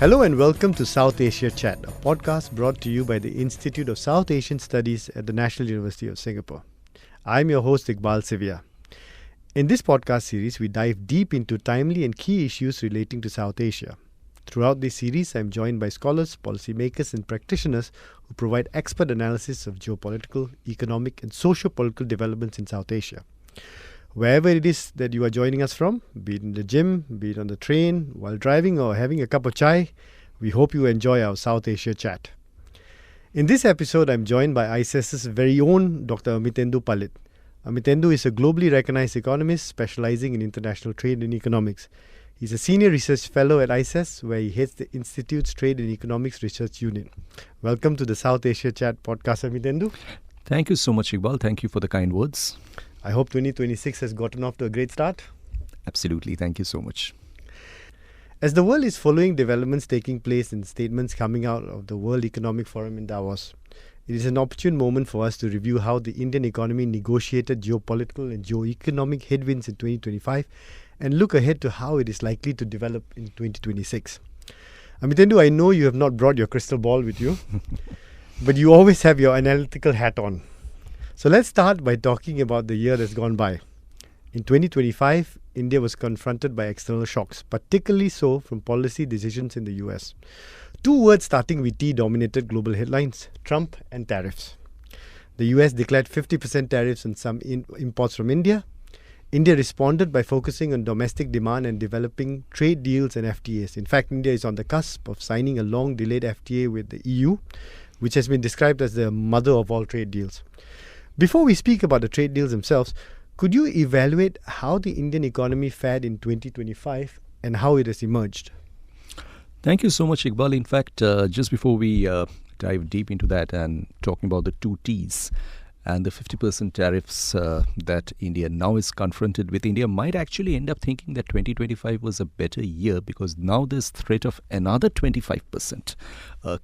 Hello and welcome to South Asia Chat, a podcast brought to you by the Institute of South Asian Studies at the National University of Singapore. I'm your host Iqbal Sevea. In this podcast series, we dive deep into timely and key issues relating to South Asia. Throughout this series, I'm joined by scholars, policymakers and practitioners who provide expert analysis of geopolitical, economic and socio-political developments in South Asia. Wherever it is that you are joining us from, be it in the gym, be it on the train, while driving or having a cup of chai, we hope you enjoy our South Asia chat. In this episode, I'm joined by ISES's very own Dr. Amitendu Palit. Amitendu is a globally recognized economist specializing in international trade and economics. He's a senior research fellow at ISES, where he heads the Institute's Trade and Economics Research Unit. Welcome to the South Asia Chat podcast, Amitendu. Thank you so much, Iqbal. Thank you for the kind words. I hope 2026 has gotten off to a great start. Absolutely. Thank you so much. As the world is following developments taking place and statements coming out of the World Economic Forum in Davos, it is an opportune moment for us to review how the Indian economy negotiated geopolitical and geo-economic headwinds in 2025 and look ahead to how it is likely to develop in 2026. Amitendu, I know you have not brought your crystal ball with you, but you always have your analytical hat on. So let's start by talking about the year that's gone by. In 2025, India was confronted by external shocks, particularly so from policy decisions in the US. Two words starting with T dominated global headlines: Trump and tariffs. The US declared 50% tariffs on some imports from India. India responded by focusing on domestic demand and developing trade deals and FTAs. In fact, India is on the cusp of signing a long-delayed FTA with the EU, which has been described as the mother of all trade deals. Before we speak about the trade deals themselves, could you evaluate how the Indian economy fared in 2025 and how it has emerged? Thank you so much, Iqbal. In fact, just before we dive deep into that and talking about the two Ts and the 50% tariffs that India now is confronted with, India might actually end up thinking that 2025 was a better year because now there's threat of another 25%,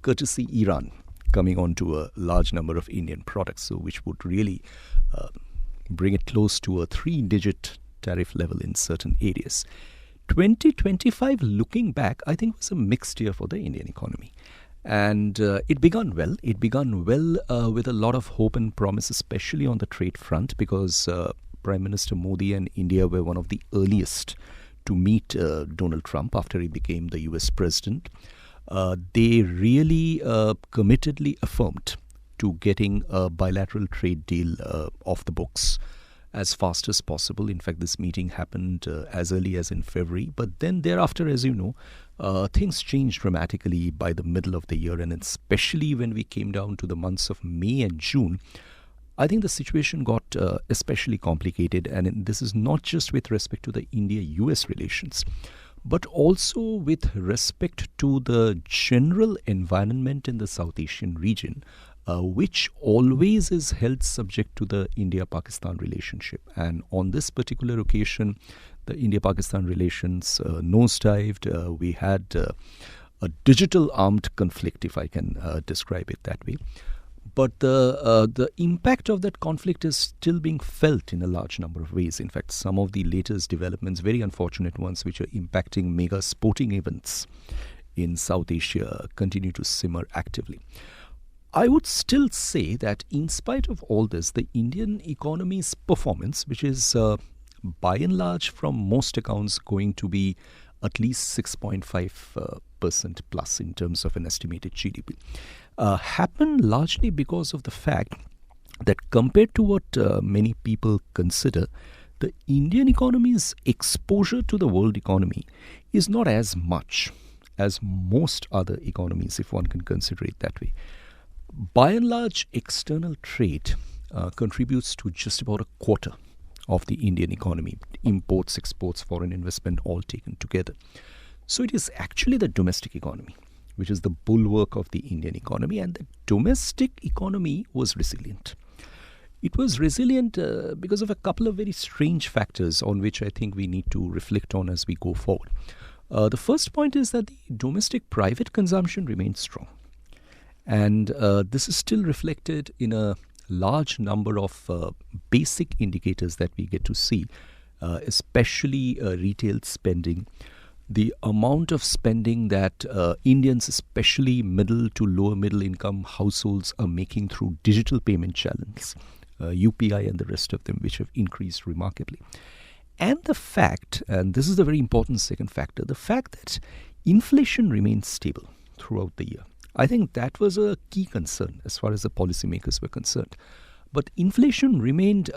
courtesy Iran, coming on to a large number of Indian products, so which would really bring it close to a 3-digit tariff level in certain areas. 2025, looking back, I think was a mixed year for the Indian economy. And it began well. It began well with a lot of hope and promise, especially on the trade front, because Prime Minister Modi and India were one of the earliest to meet Donald Trump after he became the US president. They really committedly affirmed to getting a bilateral trade deal off the books as fast as possible. In fact, this meeting happened as early as in February. But then thereafter, as you know, things changed dramatically by the middle of the year. And especially when we came down to the months of May and June, I think the situation got especially complicated. And this is not just with respect to the India-US relations, but also with respect to the general environment in the South Asian region, which always is held subject to the India-Pakistan relationship. And on this particular occasion, the India-Pakistan relations nosedived. We had a digital armed conflict, if I can describe it that way. But the impact of that conflict is still being felt in a large number of ways. In fact, some of the latest developments, very unfortunate ones, which are impacting mega sporting events in South Asia, continue to simmer actively. I would still say that in spite of all this, the Indian economy's performance, which is by and large from most accounts going to be at least 6.5% plus in terms of an estimated GDP, happened largely because of the fact that compared to what many people consider, the Indian economy's exposure to the world economy is not as much as most other economies, if one can consider it that way. By and large, external trade contributes to just about a quarter of the Indian economy. Imports, exports, foreign investment, all taken together. So it is actually the domestic economy which is the bulwark of the Indian economy, and the domestic economy was resilient. It was resilient because of a couple of very strange factors on which I think we need to reflect on as we go forward. The first point is that the domestic private consumption remains strong. And this is still reflected in a large number of basic indicators that we get to see, especially retail spending. the amount of spending that Indians, especially middle to lower middle income households, are making through digital payment channels, UPI and the rest of them, which have increased remarkably. And the fact, and this is the very important second factor, the fact that inflation remains stable throughout the year. I think that was a key concern as far as the policymakers were concerned. But inflation remained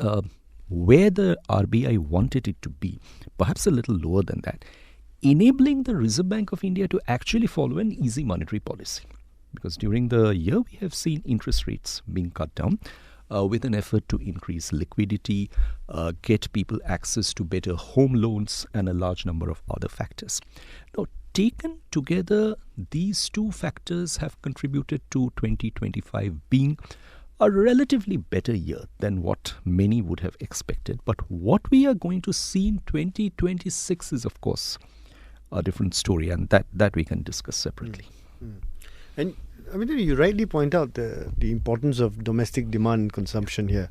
where the RBI wanted it to be, perhaps a little lower than that, enabling the Reserve Bank of India to actually follow an easy monetary policy. Because during the year, we have seen interest rates being cut down with an effort to increase liquidity, get people access to better home loans, and a large number of other factors. Now, taken together, these two factors have contributed to 2025 being a relatively better year than what many would have expected. But what we are going to see in 2026 is, of course, a different story, and that we can discuss separately. And I mean, you rightly point out the importance of domestic demand and consumption here.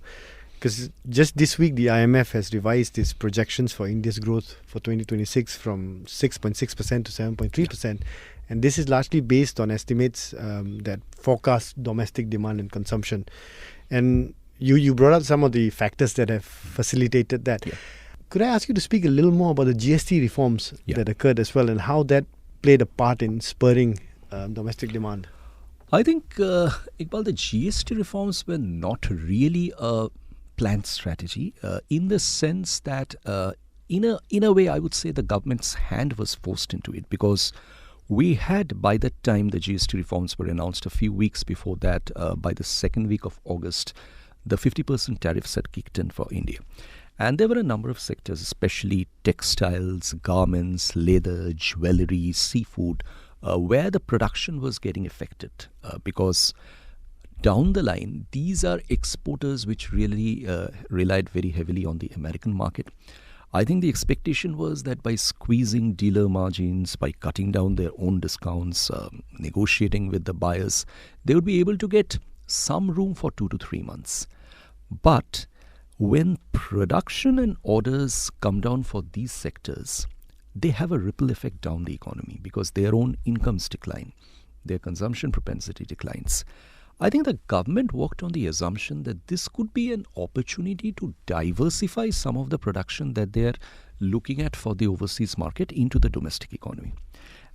Because just this week, the IMF has revised its projections for India's growth for 2026 from 6.6% to 7.3%. And this is largely based on estimates that forecast domestic demand and consumption. And you brought out some of the factors that have facilitated that. Yeah. Could I ask you to speak a little more about the GST reforms that occurred as well, and how that played a part in spurring domestic demand? I think, Iqbal, the GST reforms were not really a planned strategy in the sense that in a way I would say the government's hand was forced into it, because we had, by the time the GST reforms were announced a few weeks before that, by the second week of August, the 50% tariffs had kicked in for India. And there were a number of sectors, especially textiles, garments, leather, jewellery, seafood, where the production was getting affected because down the line, these are exporters which really relied very heavily on the American market. I think the expectation was that by squeezing dealer margins, by cutting down their own discounts, negotiating with the buyers, they would be able to get some room for 2 to 3 months. But when production and orders come down for these sectors, they have a ripple effect down the economy because their own incomes decline, their consumption propensity declines. I think the government worked on the assumption that this could be an opportunity to diversify some of the production that they're looking at for the overseas market into the domestic economy.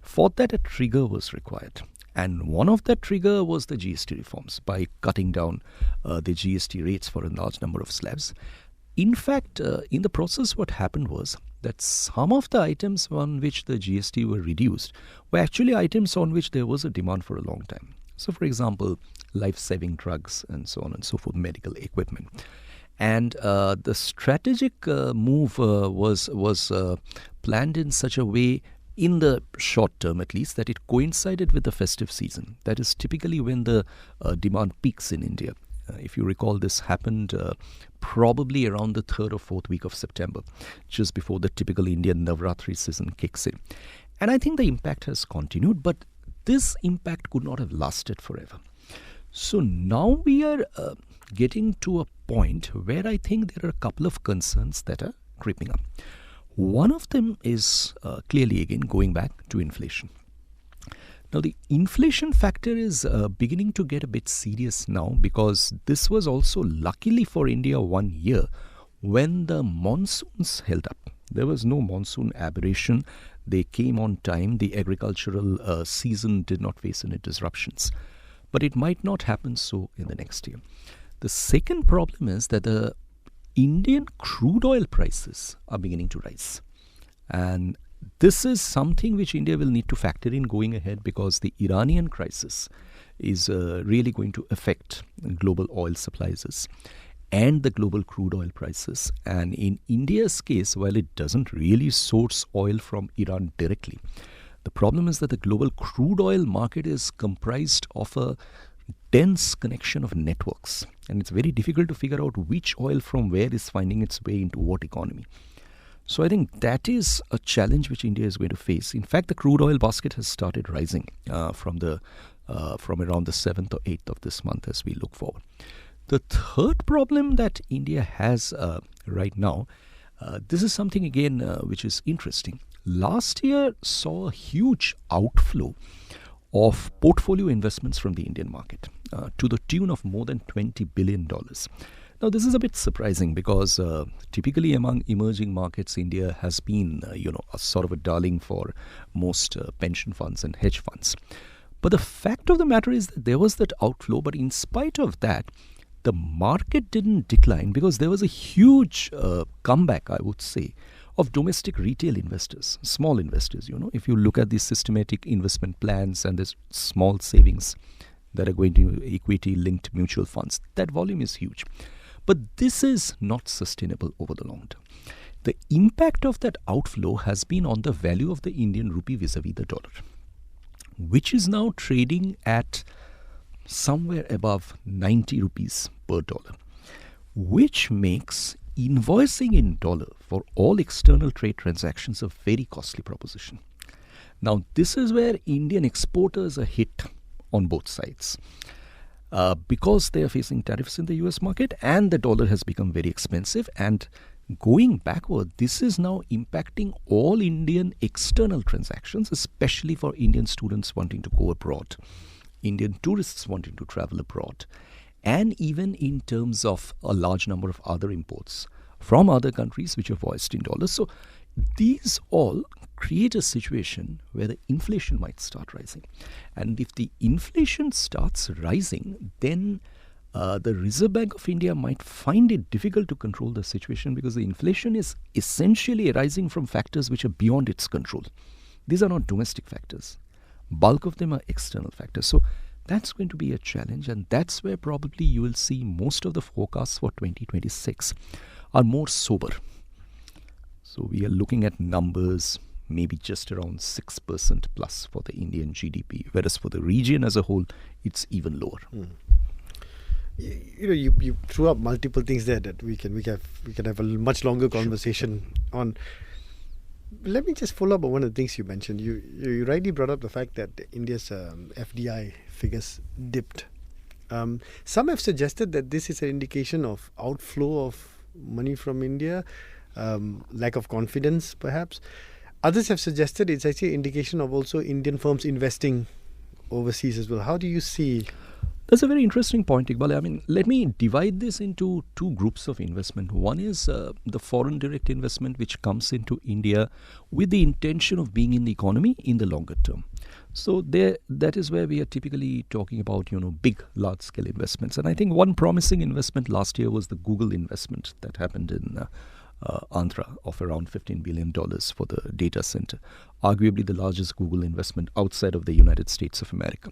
For that, a trigger was required. And one of that trigger was the GST reforms by cutting down the GST rates for a large number of slabs. In fact, in the process, what happened was that some of the items on which the GST were reduced were actually items on which there was a demand for a long time. So, for example, life-saving drugs and so on and so forth, medical equipment. And the strategic move was planned in such a way, in the short term at least, that it coincided with the festive season. That is typically when the demand peaks in India. If you recall, this happened probably around the 3rd or 4th week of September, just before the typical Indian Navratri season kicks in. And I think the impact has continued, but this impact could not have lasted forever. So now we are getting to a point where I think there are a couple of concerns that are creeping up. One of them is clearly, again, going back to inflation. Now, the inflation factor is beginning to get a bit serious now, because this was also, luckily for India, one year when the monsoons held up. There was no monsoon aberration. They came on time. The agricultural season did not face any disruptions. But it might not happen so in the next year. The second problem is that the Indian crude oil prices are beginning to rise. And this is something which India will need to factor in going ahead, because the Iranian crisis is really going to affect global oil supplies and the global crude oil prices. And in India's case, while it doesn't really source oil from Iran directly, the problem is that the global crude oil market is comprised of a dense connection of networks. And it's very difficult to figure out which oil from where is finding its way into what economy. So I think that is a challenge which India is going to face. In fact, the crude oil basket has started rising from around the 7th or 8th of this month as we look forward. The third problem that India has right now, this is something again which is interesting. last year saw a huge outflow of portfolio investments from the Indian market to the tune of more than $20 billion. Now, this is a bit surprising because typically among emerging markets, India has been, a sort of a darling for most pension funds and hedge funds. But the fact of the matter is that there was that outflow, but in spite of that, the market didn't decline because there was a huge comeback, I would say, of domestic retail investors, small investors. If you look at these systematic investment plans and there's small savings that are going to equity-linked mutual funds, that volume is huge. But this is not sustainable over the long term. The impact of that outflow has been on the value of the Indian rupee vis-a-vis the dollar, which is now trading at somewhere above 90 rupees per dollar, which makes invoicing in dollar for all external trade transactions a very costly proposition. Now, this is where Indian exporters are hit on both sides because they are facing tariffs in the US market and the dollar has become very expensive. And going backward, this is now impacting all Indian external transactions, especially for Indian students wanting to go abroad, Indian tourists wanting to travel abroad, and even in terms of a large number of other imports from other countries which are voiced in dollars. So these all create a situation where the inflation might start rising. And if the inflation starts rising, then the Reserve Bank of India might find it difficult to control the situation because the inflation is essentially arising from factors which are beyond its control. These are not domestic factors. Bulk of them are external factors. So that's going to be a challenge, and that's where probably you will see most of the forecasts for 2026 are more sober. So we are looking at numbers maybe just around 6% plus for the Indian GDP, whereas for the region as a whole, it's even lower. You threw up multiple things there that we can have a much longer conversation on. Let me just follow up on one of the things you mentioned. You rightly brought up the fact that India's FDI figures dipped. Some have suggested that this is an indication of outflow of money from India, lack of confidence perhaps. Others have suggested it's actually an indication of also Indian firms investing overseas as well. How do you see? That's a very interesting point, Iqbal. I mean, let me divide this into two groups of investment. One is the foreign direct investment, which comes into India with the intention of being in the economy in the longer term. So that is where we are typically talking about, big, large-scale investments. And I think one promising investment last year was the Google investment that happened in Andhra of around $15 billion for the data center, arguably the largest Google investment outside of the United States of America.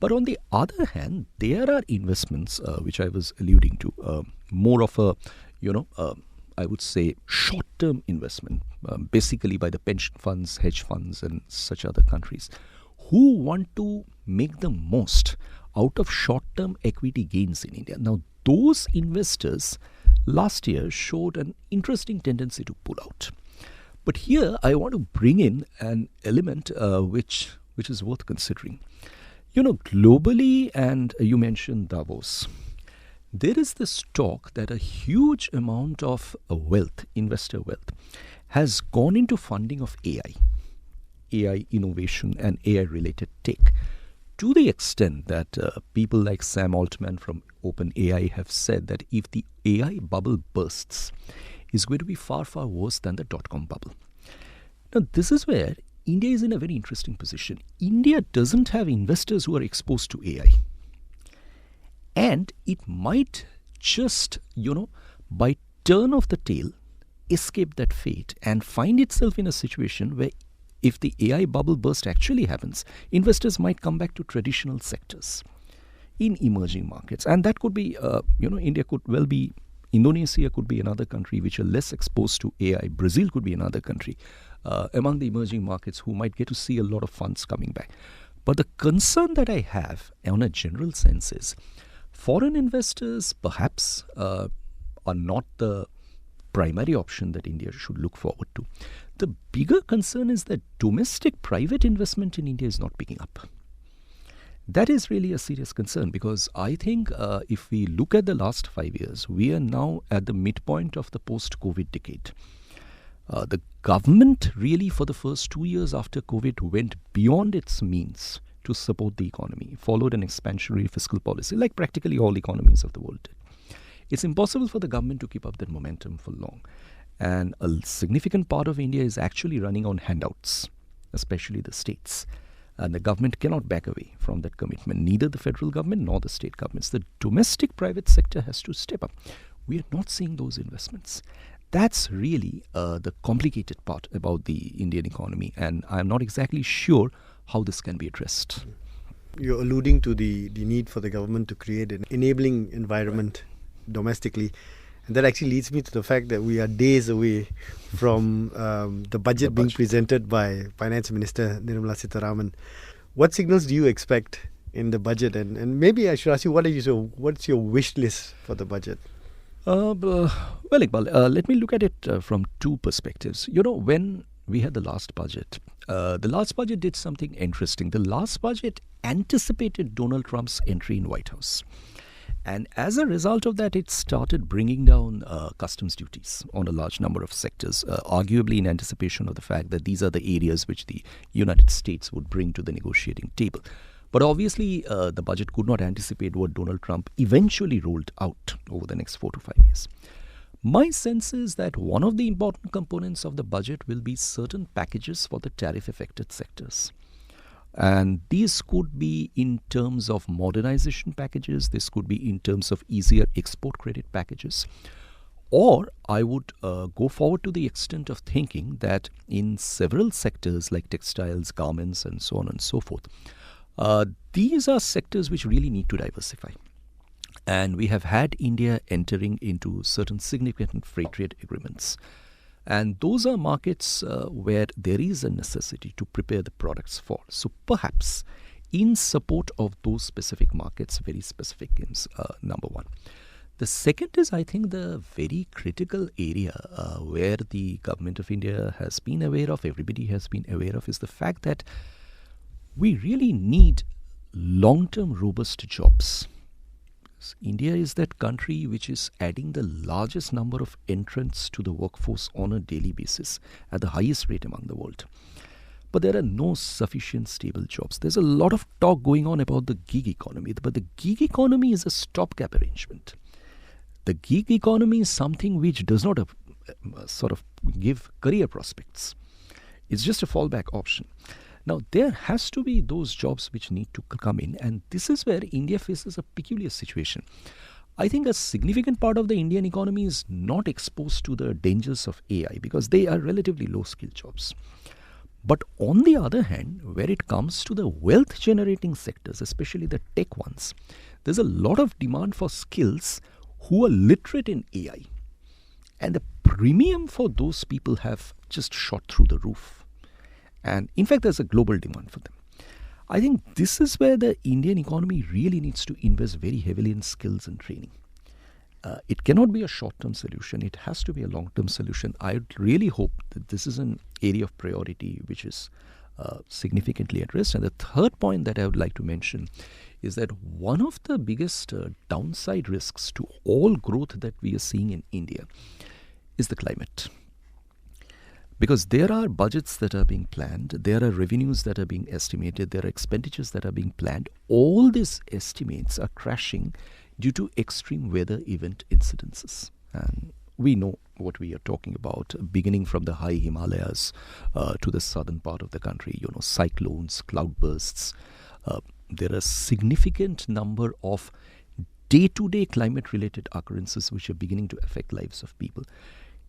But on the other hand, there are investments which I was alluding to, more of a, I would say short-term investment, basically by the pension funds, hedge funds and such other countries who want to make the most out of short-term equity gains in India. Now, those investors last year showed an interesting tendency to pull out. But here I want to bring in an element which is worth considering. Globally, and you mentioned Davos, there is this talk that a huge amount of wealth, investor wealth, has gone into funding of AI innovation and AI-related tech, to the extent that people like Sam Altman from OpenAI have said that if the AI bubble bursts, it's going to be far, far worse than the dot-com bubble. Now, this is where India is in a very interesting position. India doesn't have investors who are exposed to AI. And it might just, by turn of the tail, escape that fate and find itself in a situation where if the AI bubble burst actually happens, investors might come back to traditional sectors in emerging markets. And that could be, India could well be, Indonesia could be another country which are less exposed to AI. Brazil could be another country among the emerging markets who might get to see a lot of funds coming back. But the concern that I have on a general sense is foreign investors perhaps are not the primary option that India should look forward to. The bigger concern is that domestic private investment in India is not picking up. That is really a serious concern because I think if we look at the last 5 years, we are now at the midpoint of the post-COVID decade. The government really for the first 2 years after COVID went beyond its means to support the economy, followed an expansionary fiscal policy like practically all economies of the world did. It's impossible for the government to keep up that momentum for long. And a significant part of India is actually running on handouts, especially the states. And the government cannot back away from that commitment, neither the federal government nor the state governments. The domestic private sector has to step up. We are not seeing those investments. That's really the complicated part about the Indian economy, and I'm not exactly sure how this can be addressed. You're alluding to the need for the government to create an enabling environment domestically. And that actually leads me to the fact that we are days away from the budget being presented by Finance Minister Nirmala Sitharaman. What signals do you expect in the budget? And maybe I should ask you, what's your wish list for the budget? Well, Iqbal, let me look at it from two perspectives. When we had the last budget did something interesting. The last budget anticipated Donald Trump's entry in White House. And as a result of that, it started bringing down customs duties on a large number of sectors, arguably in anticipation of the fact that these are the areas which the United States would bring to the negotiating table. But obviously, the budget could not anticipate what Donald Trump eventually rolled out over the next 4 to 5 years. My sense is that one of the important components of the budget will be certain packages for the tariff-affected sectors. And these could be in terms of modernization packages, this could be in terms of easier export credit packages. Or I would go forward to the extent of thinking that in several sectors like textiles, garments, and so on and so forth, these are sectors which really need to diversify. And we have had India entering into certain significant free trade agreements. And those are markets where there is a necessity to prepare the products for. So perhaps in support of those specific markets, very specific aims, number one. The second is, I think, the very critical area where the government of India has been aware of, everybody has been aware of, is the fact that we really need long-term robust jobs. India is that country which is adding the largest number of entrants to the workforce on a daily basis at the highest rate among the world. But there are no sufficient stable jobs. There's a lot of talk going on about the gig economy, but the gig economy is a stopgap arrangement. The gig economy is something which does not sort of give career prospects. It's just a fallback option. Now, there has to be those jobs which need to come in, and this is where India faces a peculiar situation. I think a significant part of the Indian economy is not exposed to the dangers of AI because they are relatively low-skilled jobs. But on the other hand, where it comes to the wealth-generating sectors, especially the tech ones, there's a lot of demand for skills who are literate in AI. And the premium for those people have just shot through the roof. And in fact, there's a global demand for them. I think this is where the Indian economy really needs to invest very heavily in skills and training. It cannot be a short-term solution. It has to be a long-term solution. I really hope that this is an area of priority which is significantly addressed. And the third point that I would like to mention is that one of the biggest downside risks to all growth that we are seeing in India is the climate. Because there are budgets that are being planned, there are revenues that are being estimated, there are expenditures that are being planned. All these estimates are crashing due to extreme weather event incidences. And we know what we are talking about, beginning from the high Himalayas to the southern part of the country, cyclones, cloudbursts. There are a significant number of day-to-day climate-related occurrences which are beginning to affect lives of people.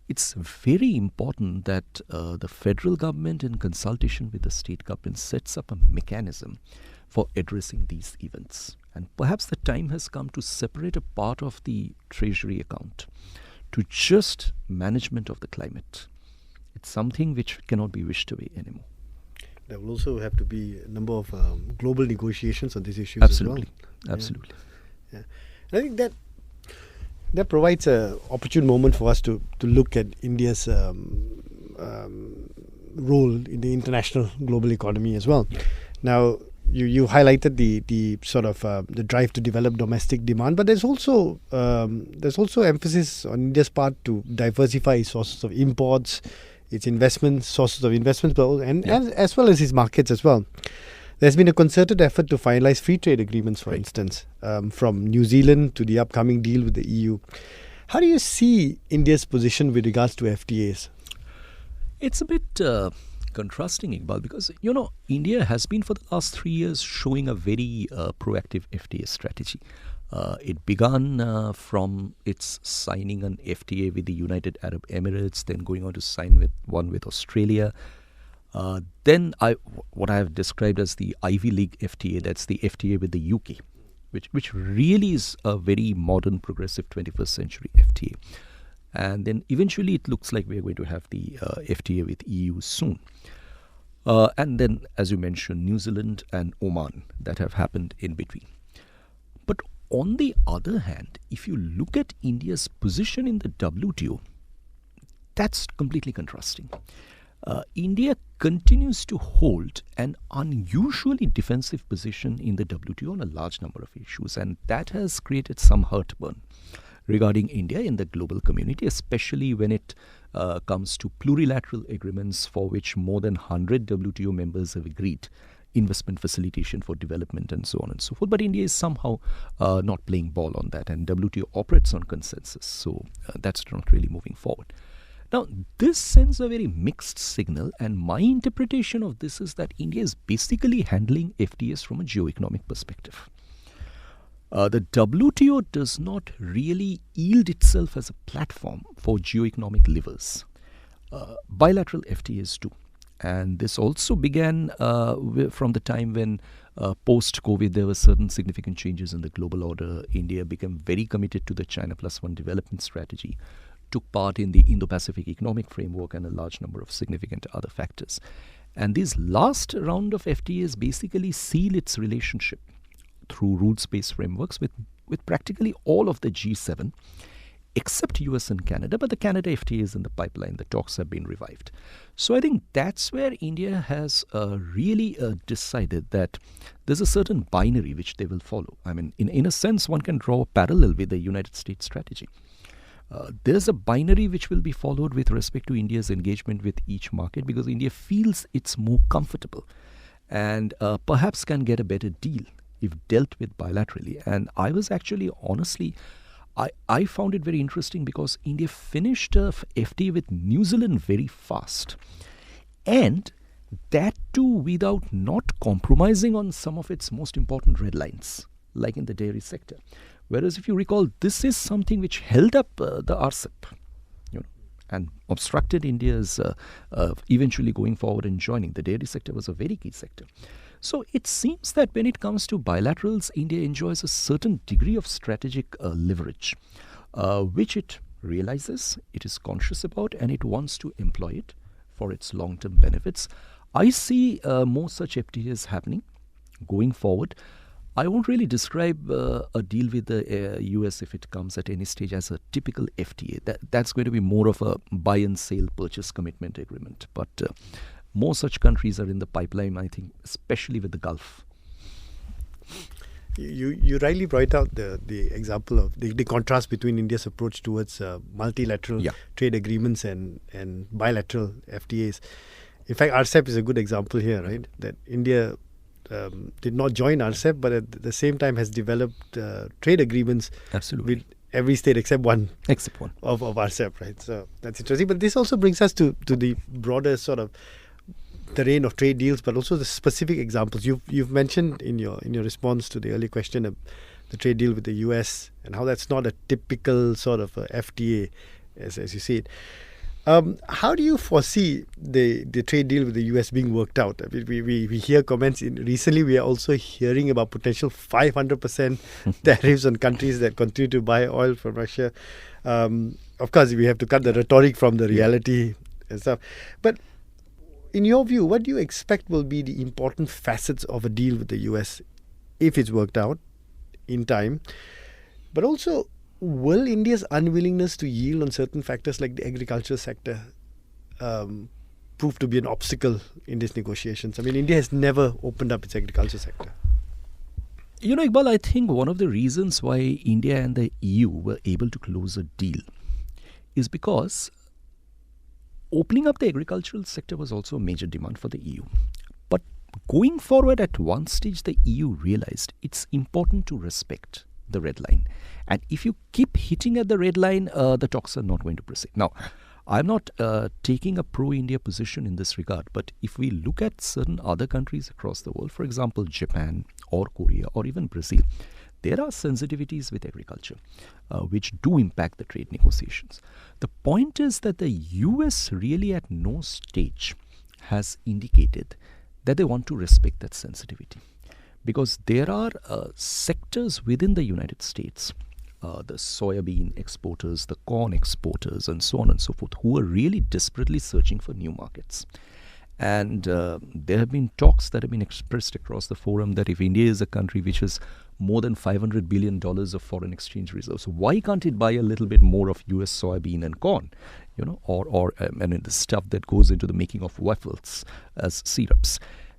It's very important that the federal government, in consultation with the state government, sets up a mechanism for addressing these events. And perhaps the time has come to separate a part of the treasury account to just management of the climate. It's something which cannot be wished away anymore. There will also have to be a number of global negotiations on these issues Absolutely. as well. Absolutely. Yeah. I think that provides an opportune moment for us to look at India's role in the international global economy as well. Now, you highlighted the sort of the drive to develop domestic demand, but there's also emphasis on India's part to diversify sources of imports its investment sources of investments, and as well as its markets as well. There's been a concerted effort to finalize free trade agreements, for instance, from New Zealand to the upcoming deal with the EU. How do you see India's position with regards to FTAs? It's a bit contrasting, Iqbal, because, India has been for the last 3 years showing a very proactive FTA strategy. It began from its signing an FTA with the United Arab Emirates, then going on to sign one with Australia. Then what I have described as the Ivy League FTA, that's the FTA with the UK, which really is a very modern, progressive 21st century FTA. And then eventually it looks like we're going to have the FTA with EU soon. And then, as you mentioned, New Zealand and Oman that have happened in between. But on the other hand, if you look at India's position in the WTO, that's completely contrasting. India continues to hold an unusually defensive position in the WTO on a large number of issues, and that has created some heartburn regarding India in the global community, especially when it comes to plurilateral agreements for which more than 100 WTO members have agreed, investment facilitation for development and so on and so forth. But India is somehow not playing ball on that, and WTO operates on consensus, so that's not really moving forward. Now, this sends a very mixed signal, and my interpretation of this is that India is basically handling FTAs from a geo-economic perspective. The WTO does not really yield itself as a platform for geo-economic levers. Bilateral FTAs do. And this also began from the time when post-COVID there were certain significant changes in the global order. India became very committed to the China Plus One development strategy, took part in the Indo-Pacific Economic Framework and a large number of significant other factors. And this last round of FTAs basically seal its relationship through rules-based frameworks with practically all of the G7, except US and Canada, but the Canada FTA is in the pipeline. The talks have been revived. So I think that's where India has really decided that there's a certain binary which they will follow. I mean, in a sense, one can draw a parallel with the United States strategy. There's a binary which will be followed with respect to India's engagement with each market, because India feels it's more comfortable and perhaps can get a better deal if dealt with bilaterally. And I was actually, honestly, I found it very interesting because India finished a FTA with New Zealand very fast. And that too without not compromising on some of its most important red lines, like in the dairy sector. Whereas if you recall, this is something which held up the RCEP, and obstructed India's eventually going forward and joining. The dairy sector was a very key sector. So it seems that when it comes to bilaterals, India enjoys a certain degree of strategic leverage, which it realizes, it is conscious about, and it wants to employ it for its long-term benefits. I see more such FTAs happening going forward. I won't really describe a deal with the US, if it comes at any stage, as a typical FTA. That's going to be more of a buy and sale purchase commitment agreement. But more such countries are in the pipeline, I think, especially with the Gulf. You rightly brought out the example of the contrast between India's approach towards multilateral trade agreements and bilateral FTAs. In fact, RCEP is a good example here, right? That India did not join RCEP, but at the same time has developed trade agreements with every state except one of RCEP, right? So that's interesting. But this also brings us to the broader sort of terrain of trade deals, but also the specific examples. You've mentioned in your response to the earlier question the trade deal with the US and how that's not a typical sort of FTA as you see it. How do you foresee the trade deal with the US being worked out? I mean, we hear comments. Recently, we are also hearing about potential 500% tariffs on countries that continue to buy oil from Russia. Of course, we have to cut the rhetoric from the reality and stuff. But in your view, what do you expect will be the important facets of a deal with the US if it's worked out in time? But also, will India's unwillingness to yield on certain factors like the agriculture sector prove to be an obstacle in these negotiations? I mean, India has never opened up its agriculture sector. Iqbal, I think one of the reasons why India and the EU were able to close a deal is because Opening up the agricultural sector was also a major demand for the EU. But going forward, at one stage, the EU realized it's important to respect the red line. And if you keep hitting at the red line, the talks are not going to proceed. Now, I'm not taking a pro-India position in this regard, but if we look at certain other countries across the world, for example, Japan or Korea or even Brazil, there are sensitivities with agriculture which do impact the trade negotiations. The point is that the US really at no stage has indicated that they want to respect that sensitivity, because there are sectors within the United States, the soybean exporters, the corn exporters, and so on and so forth, who are really desperately searching for new markets. And there have been talks that have been expressed across the forum that if India is a country which has more than $500 billion of foreign exchange reserves, why can't it buy a little bit more of US soybean and corn, or the stuff that goes into the making of waffles as syrups?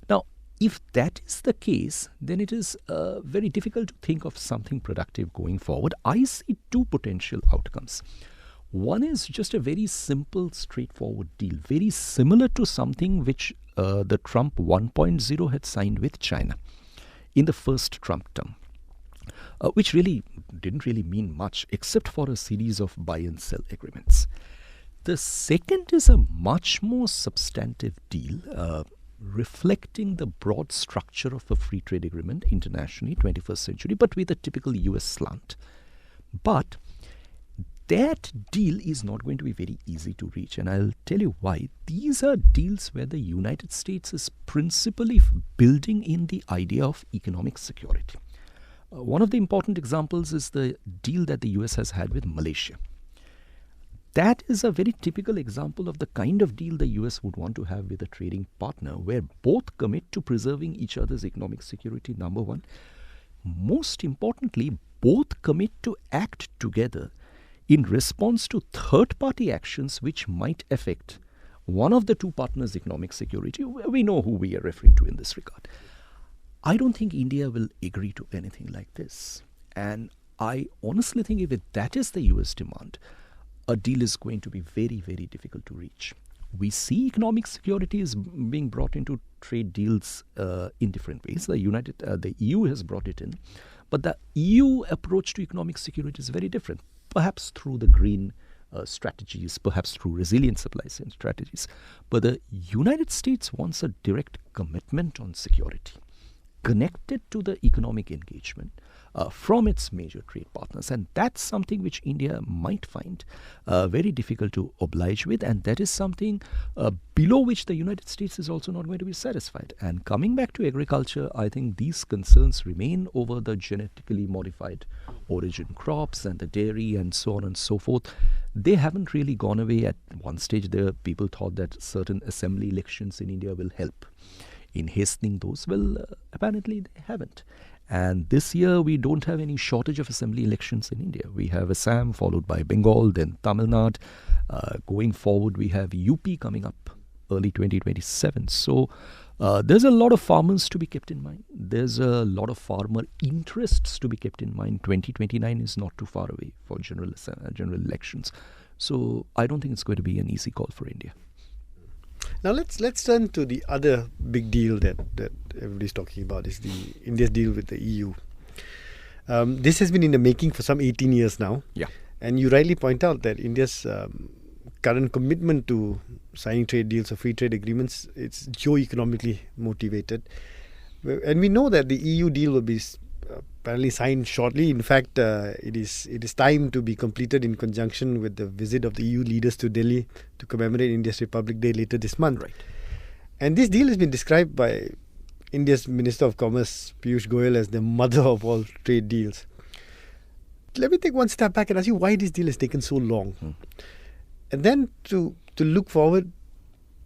Now, if that is the case, then it is very difficult to think of something productive going forward. I see two potential outcomes. One is just a very simple, straightforward deal, very similar to something which the Trump 1.0 had signed with China in the first Trump term, which really didn't really mean much except for a series of buy and sell agreements. The second is a much more substantive deal, reflecting the broad structure of a free trade agreement internationally, 21st century, but with a typical US slant. But that deal is not going to be very easy to reach, and I'll tell you why. These are deals where the United States is principally building in the idea of economic security. One of the important examples is the deal that the US has had with Malaysia. That is a very typical example of the kind of deal the US would want to have with a trading partner, where both commit to preserving each other's economic security, number one. Most importantly, both commit to act together in response to third-party actions which might affect one of the two partners' economic security. We know who we are referring to in this regard. I don't think India will agree to anything like this. And I honestly think if that is the US demand, a deal is going to be very, very difficult to reach. We see economic security is being brought into trade deals in different ways. The EU has brought it in, but the EU approach to economic security is very different. Perhaps through the green strategies, perhaps through resilient supply chain strategies. But the United States wants a direct commitment on security, connected to the economic engagement from its major trade partners. And that's something which India might find very difficult to oblige with. And that is something below which the United States is also not going to be satisfied. And coming back to agriculture, I think these concerns remain over the genetically modified origin crops and the dairy and so on and so forth. They haven't really gone away. At one stage, people thought that certain assembly elections in India will help in hastening those. Well, apparently they haven't. And this year, we don't have any shortage of assembly elections in India. We have Assam, followed by Bengal, then Tamil Nadu. Going forward, we have UP coming up early 2027. So there's a lot of farmers to be kept in mind. There's a lot of farmer interests to be kept in mind. 2029 is not too far away for general elections. So I don't think it's going to be an easy call for India. Now let's turn to the other big deal that everybody's talking about, is the India's deal with the EU. This has been in the making for some 18 years now. Yeah. And you rightly point out that India's current commitment to signing trade deals or free trade agreements, it's geo-economically motivated. And we know that the EU deal will be apparently signed shortly. In fact, it is time to be completed in conjunction with the visit of the EU leaders to Delhi to commemorate India's Republic Day later this month. Right. And this deal has been described by India's Minister of Commerce, Piyush Goyal, as the mother of all trade deals. Let me take one step back and ask you why this deal has taken so long. And then to look forward,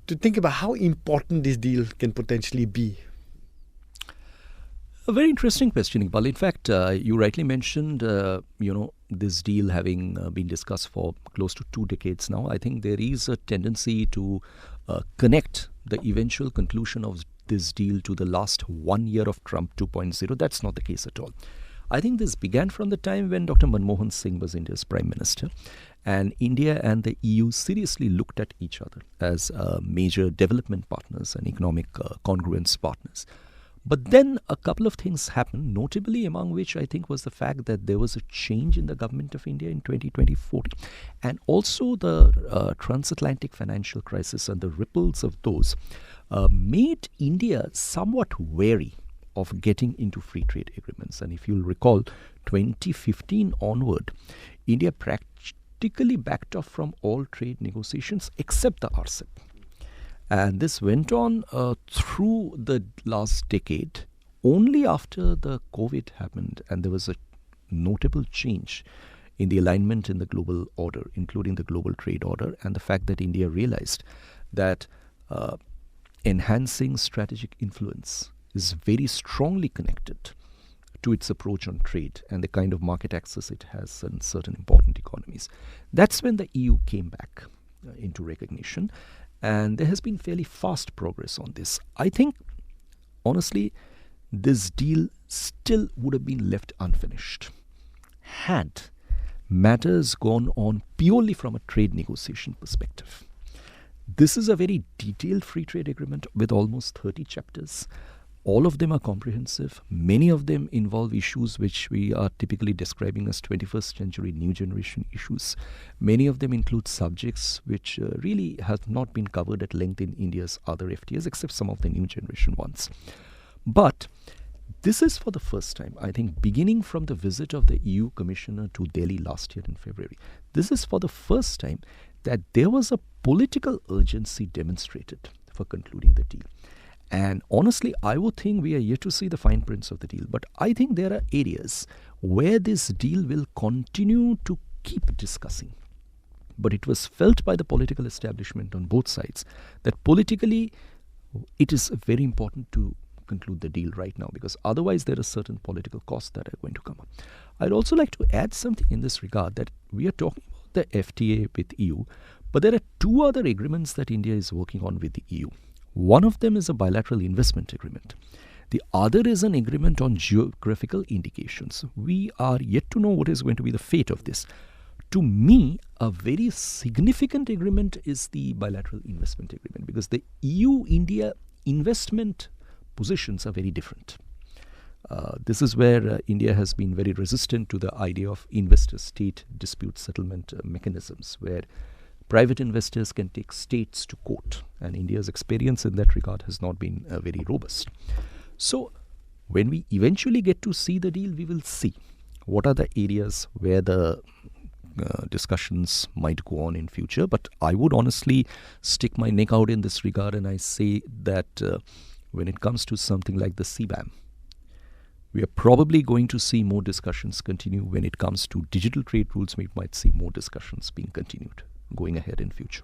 to think about how important this deal can potentially be. A very interesting question, Iqbal. In fact, you rightly mentioned, this deal having been discussed for close to 2 decades now. I think there is a tendency to connect the eventual conclusion of this deal to the last 1 year of Trump 2.0. That's not the case at all. I think this began from the time when Dr. Manmohan Singh was India's Prime Minister, and India and the EU seriously looked at each other as major development partners and economic congruence partners. But then a couple of things happened, notably among which I think was the fact that there was a change in the government of India in 2020-14, and also the transatlantic financial crisis and the ripples of those made India somewhat wary of getting into free trade agreements. And if you'll recall, 2015 onward, India practically backed off from all trade negotiations except the RCEP. And this went on through the last decade. Only after the COVID happened and there was a notable change in the alignment in the global order, including the global trade order, and the fact that India realized that enhancing strategic influence is very strongly connected to its approach on trade and the kind of market access it has in certain important economies. That's when the EU came back into recognition. And there has been fairly fast progress on this. I think, honestly, this deal still would have been left unfinished had matters gone on purely from a trade negotiation perspective. This is a very detailed free trade agreement with almost 30 chapters. All of them are comprehensive. Many of them involve issues which we are typically describing as 21st century new generation issues. Many of them include subjects which really have not been covered at length in India's other FTAs, except some of the new generation ones. But this is for the first time, I think, beginning from the visit of the EU Commissioner to Delhi last year in February. This is for the first time that there was a political urgency demonstrated for concluding the deal. And honestly, I would think we are yet to see the fine prints of the deal. But I think there are areas where this deal will continue to keep discussing. But it was felt by the political establishment on both sides that politically it is very important to conclude the deal right now, because otherwise there are certain political costs that are going to come up. I'd also like to add something in this regard, that we are talking about the FTA with EU, but there are two other agreements that India is working on with the EU. One of them is a bilateral investment agreement. The other is an agreement on geographical indications. We are yet to know what is going to be the fate of this. To me, a very significant agreement is the bilateral investment agreement, because the EU-India investment positions are very different. This is where India has been very resistant to the idea of investor-state dispute settlement mechanisms, where private investors can take states to court, and India's experience in that regard has not been very robust. So when we eventually get to see the deal, we will see what are the areas where the discussions might go on in future. But I would honestly stick my neck out in this regard, and I say that when it comes to something like the CBAM, we are probably going to see more discussions continue. When it comes to digital trade rules, we might see more discussions being continued going ahead in future.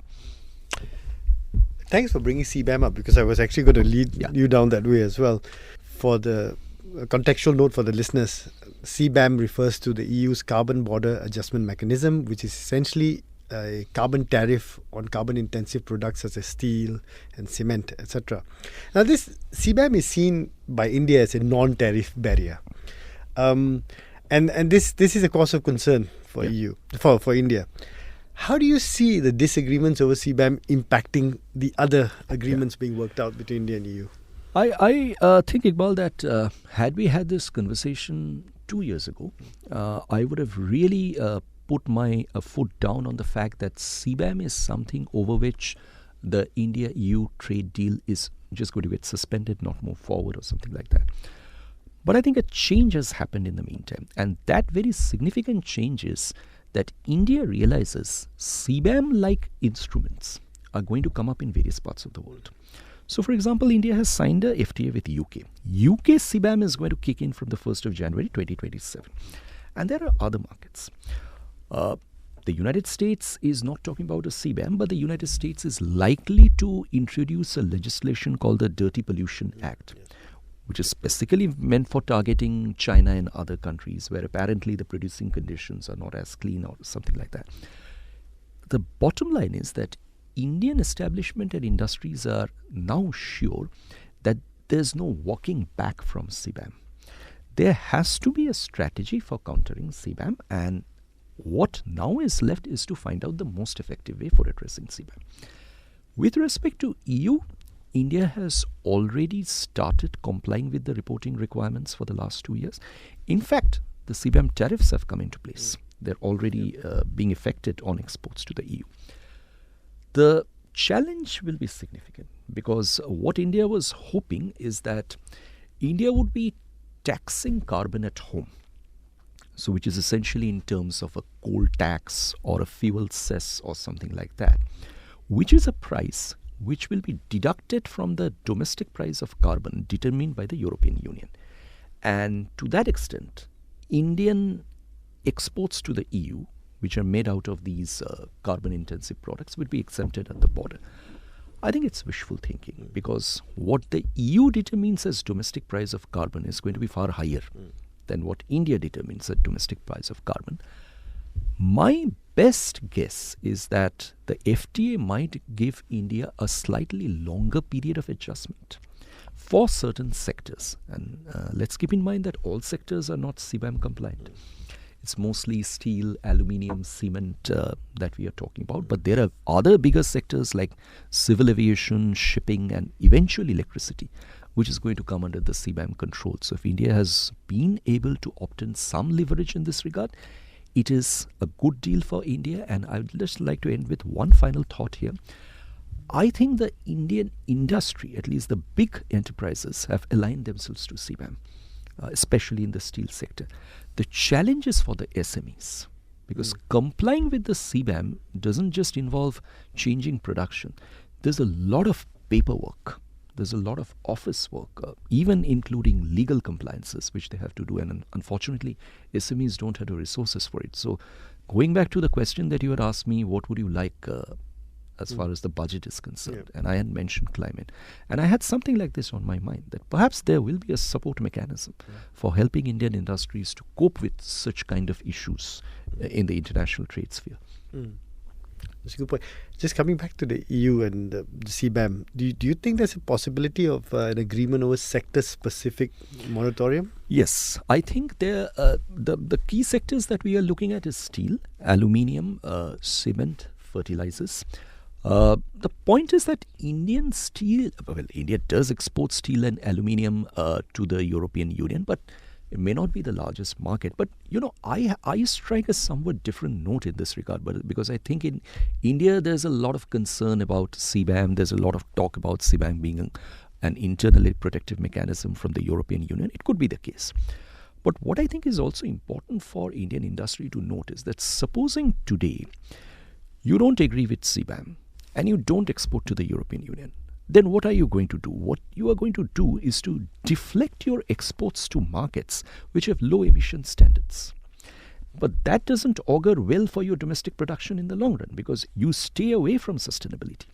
Thanks for bringing CBAM up, because I was actually going to lead you down that way as well. For the contextual note for the listeners, CBAM refers to the EU's Carbon Border Adjustment Mechanism, which is essentially a carbon tariff on carbon-intensive products such as steel and cement, etc. Now, this CBAM is seen by India as a non-tariff barrier, and this is a cause of concern for for India. How do you see the disagreements over CBAM impacting the other agreements being worked out between India and EU? I think, Iqbal, that had we had this conversation 2 years ago, I would have really put my foot down on the fact that CBAM is something over which the India-EU trade deal is just going to get suspended, not move forward or something like that. But I think a change has happened in the meantime, and that very significant change is that India realizes CBAM-like instruments are going to come up in various parts of the world. So, for example, India has signed a FTA with UK. UK CBAM is going to kick in from the 1st of January 2027. And there are other markets. The United States is not talking about a CBAM, but the United States is likely to introduce a legislation called the Dirty Pollution Act, which is specifically meant for targeting China and other countries where apparently the producing conditions are not as clean or something like that. The bottom line is that Indian establishment and industries are now sure that there's no walking back from CBAM. there has to be a strategy for countering CBAM, and what now is left is to find out the most effective way for addressing CBAM. With respect to EU, India has already started complying with the reporting requirements for the last 2 years. In fact, the CBAM tariffs have come into place. They're already being effected on exports to the EU. The challenge will be significant because what India was hoping is that India would be taxing carbon at home. So which is essentially in terms of a coal tax or a fuel cess or something like that, which is a price which will be deducted from the domestic price of carbon determined by the European Union. And to that extent, Indian exports to the EU, which are made out of these carbon-intensive products, would be exempted at the border. I think it's wishful thinking because what the EU determines as domestic price of carbon is going to be far higher than what India determines as domestic price of carbon. My best guess is that the FTA might give India a slightly longer period of adjustment for certain sectors. And let's keep in mind that all sectors are not CBAM compliant. It's mostly steel, aluminium, cement that we are talking about. But there are other bigger sectors like civil aviation, shipping, and eventually electricity, which is going to come under the CBAM control. So if India has been able to obtain some leverage in this regard, it is a good deal for India. And I would just like to end with one final thought here. I think the Indian industry, at least the big enterprises, have aligned themselves to CBAM, especially in the steel sector. The challenge is for the SMEs because complying with the CBAM doesn't just involve changing production. There's a lot of paperwork. There's a lot of office work, even including legal compliances, which they have to do. And unfortunately, SMEs don't have the resources for it. So going back to the question that you had asked me, what would you like as far as the budget is concerned? And I had mentioned climate. And I had something like this on my mind, that perhaps there will be a support mechanism for helping Indian industries to cope with such kind of issues in the international trade sphere. That's a good point. Just coming back to the EU and the CBAM, do you think there's a possibility of an agreement over sector-specific moratorium? Yes, I think the key sectors that we are looking at is steel, aluminium, cement, fertilizers. The point is that India does export steel and aluminium to the European Union, but it may not be the largest market. But, I strike a somewhat different note in this regard, because I think in India there's a lot of concern about CBAM. There's a lot of talk about CBAM being an internally protective mechanism from the European Union. It could be the case. But what I think is also important for Indian industry to note is that supposing today you don't agree with CBAM and you don't export to the European Union, then what are you going to do? What you are going to do is to deflect your exports to markets which have low emission standards. But that doesn't augur well for your domestic production in the long run, because you stay away from sustainability.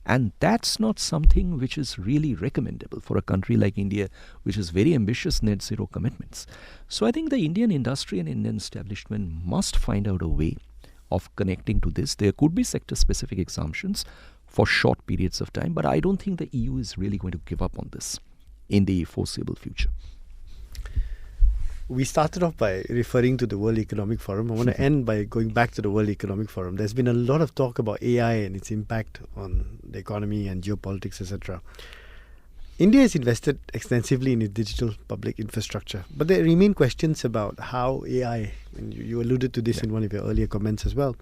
And that's not something which is really recommendable for a country like India, which has very ambitious net zero commitments. So I think the Indian industry and Indian establishment must find out a way of connecting to this. There could be sector-specific exemptions for short periods of time, but I don't think the EU is really going to give up on this in the foreseeable future. We started off by referring to the World Economic Forum. I want to end by going back to the World Economic Forum. There's been a lot of talk about AI and its impact on the economy and geopolitics, etc. India has invested extensively in its digital public infrastructure, but there remain questions about how AI, and you alluded to this in one of your earlier comments as well,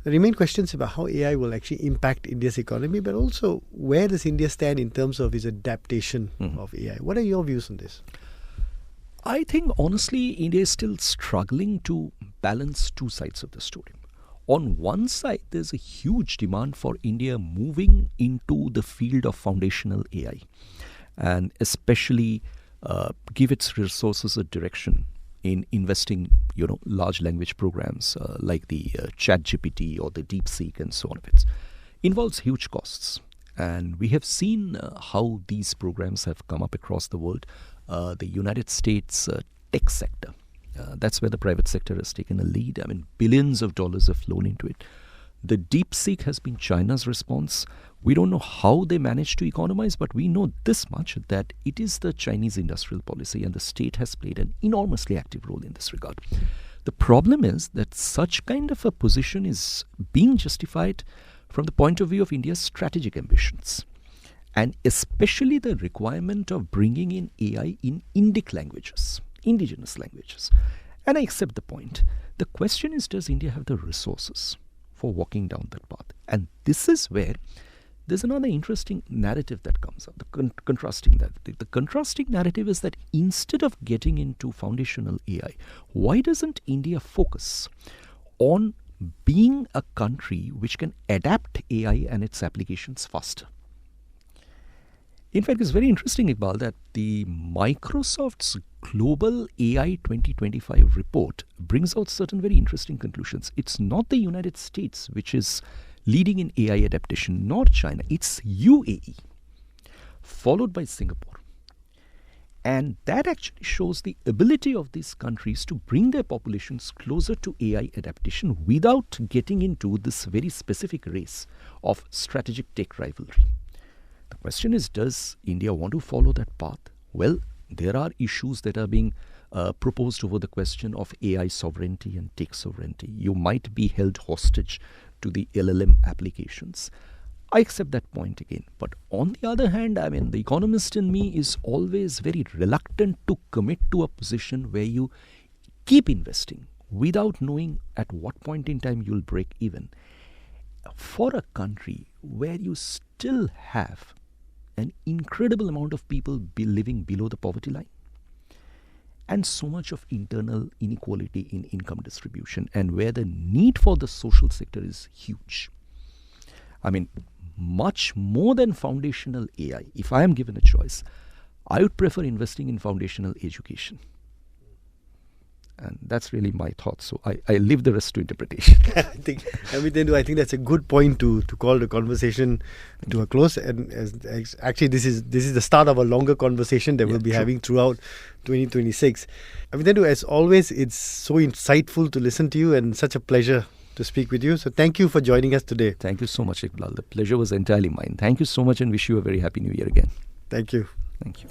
there remain questions about how AI will actually impact India's economy, but also where does India stand in terms of its adaptation of AI? What are your views on this? I think, honestly, India is still struggling to balance two sides of the story. On one side, there's a huge demand for India moving into the field of foundational AI, and especially give its resources a direction in investing, large language programs like the ChatGPT or the DeepSeek and so on. It involves huge costs. And we have seen how these programs have come up across the world. The United States tech sector, that's where the private sector has taken a lead. I mean, billions of dollars have flown into it. The DeepSeek has been China's response. We don't know how they managed to economize, but we know this much, that it is the Chinese industrial policy, and the state has played an enormously active role in this regard. The problem is that such kind of a position is being justified from the point of view of India's strategic ambitions, and especially the requirement of bringing in AI in Indic languages, indigenous languages. And I accept the point. The question is, does India have the resources for walking down that path? And this is where there's another interesting narrative that comes up, the contrasting narrative. The contrasting narrative is that instead of getting into foundational AI, why doesn't India focus on being a country which can adapt AI and its applications faster? In fact, it's very interesting, Iqbal, that the Microsoft's Global AI 2025 report brings out certain very interesting conclusions. It's not the United States which is leading in AI adaptation, nor China. It's UAE, followed by Singapore. And that actually shows the ability of these countries to bring their populations closer to AI adaptation without getting into this very specific race of strategic tech rivalry. The question is, does India want to follow that path? Well, there are issues that are being proposed over the question of AI sovereignty and tech sovereignty. You might be held hostage to the LLM applications. I accept that point again. But on the other hand, I mean, the economist in me is always very reluctant to commit to a position where you keep investing without knowing at what point in time you'll break even. For a country where you still have an incredible amount of people living below the poverty line, and so much of internal inequality in income distribution, and where the need for the social sector is huge. I mean, much more than foundational AI, if I am given a choice, I would prefer investing in foundational education. And that's really my thoughts. So I leave the rest to interpretation. I think that's a good point to call the conversation to a close. And actually, this is the start of a longer conversation that we'll be having throughout 2026. Amitendu, as always, it's so insightful to listen to you and such a pleasure to speak with you. So thank you for joining us today. Thank you so much, Iqbal. The pleasure was entirely mine. Thank you so much, and wish you a very happy new year again. Thank you. Thank you.